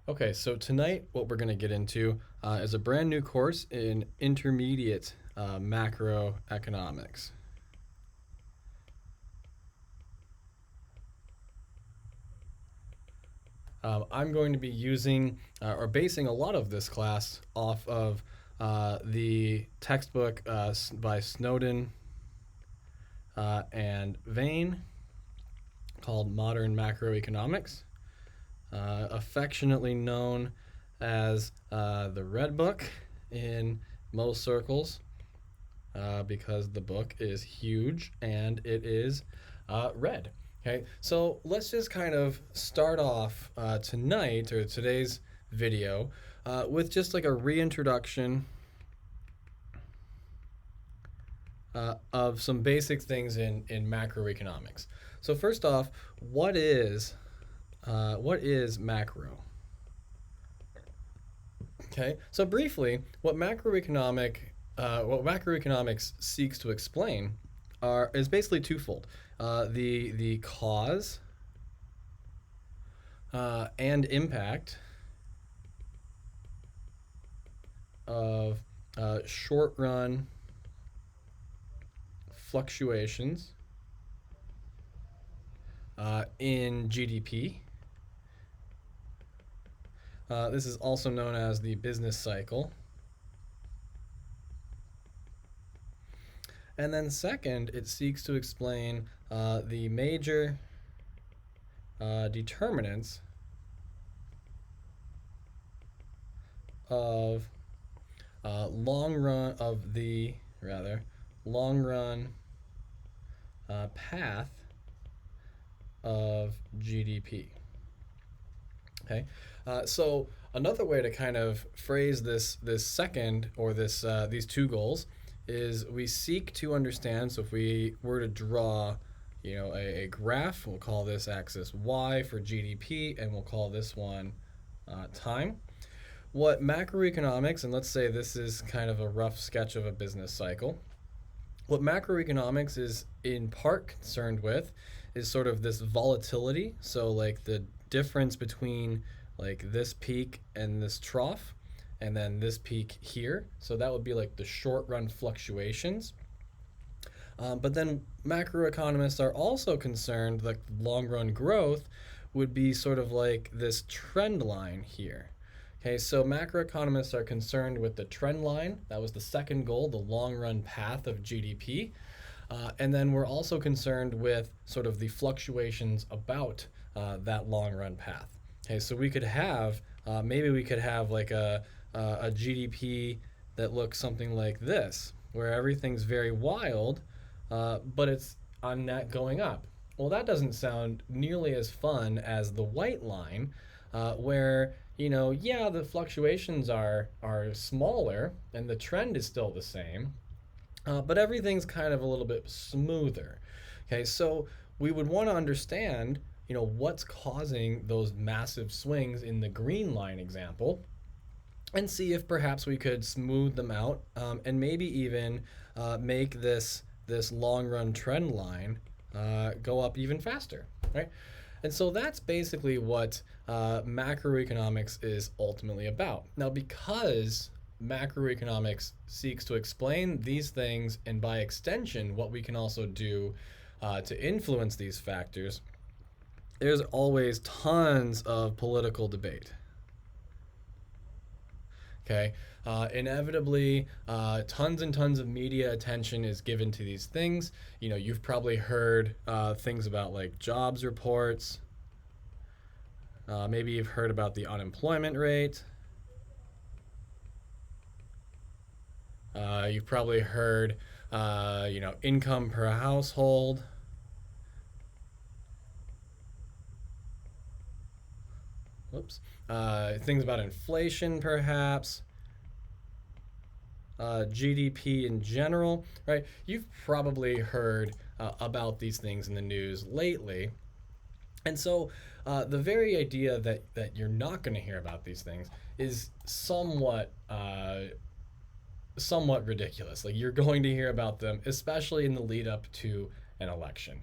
Okay, so tonight what we're going to get into is a brand new course in intermediate macroeconomics. I'm going to be using or basing a lot of this class off of the textbook by Snowden and Vane called Modern Macroeconomics, affectionately known as the Red Book in most circles, because the book is huge and it is red. Okay, so let's just kind of start off tonight or today's video with just like a reintroduction of some basic things in macroeconomics. So first off, what is macro? Okay, so briefly, what macroeconomics seeks to explain is basically twofold: the cause and impact of short-run fluctuations in GDP. This is also known as the business cycle. And then second, it seeks to explain the major determinants of long run path of GDP. Okay, so another way to kind of phrase this second or these two goals is we seek to understand. So if we were to draw, a graph, we'll call this axis Y for GDP, and we'll call this one time. What macroeconomics, and let's say this is kind of a rough sketch of a business cycle. What macroeconomics is in part concerned with is sort of this volatility. So like the difference between like this peak and this trough, and then this peak here. So that would be like the short run fluctuations. But then macroeconomists are also concerned that long run growth would be sort of like this trend line here. Okay, so macroeconomists are concerned with the trend line. That was the second goal, the long run path of GDP. And then we're also concerned with sort of the fluctuations about that long run path. Okay, so we could have, maybe we could have like a GDP that looks something like this, where everything's very wild, but it's on net going up. Well, that doesn't sound nearly as fun as the white line, where the fluctuations are smaller and the trend is still the same, but everything's kind of a little bit smoother. Okay, so we would want to understand, what's causing those massive swings in the green line example, and see if perhaps we could smooth them out, and maybe even make this long run trend line go up even faster, right? And so that's basically what macroeconomics is ultimately about. Now, because macroeconomics seeks to explain these things, and by extension, what we can also do to influence these factors, there's always tons of political debate. Okay, inevitably, tons and tons of media attention is given to these things. You've probably heard things about like jobs reports. Maybe you've heard about the unemployment rate. You've probably heard, income per household. Whoops. Things about inflation, perhaps. GDP in general, right? You've probably heard about these things in the news lately. And so the very idea that you're not going to hear about these things is somewhat ridiculous. Like, you're going to hear about them, especially in the lead up to an election.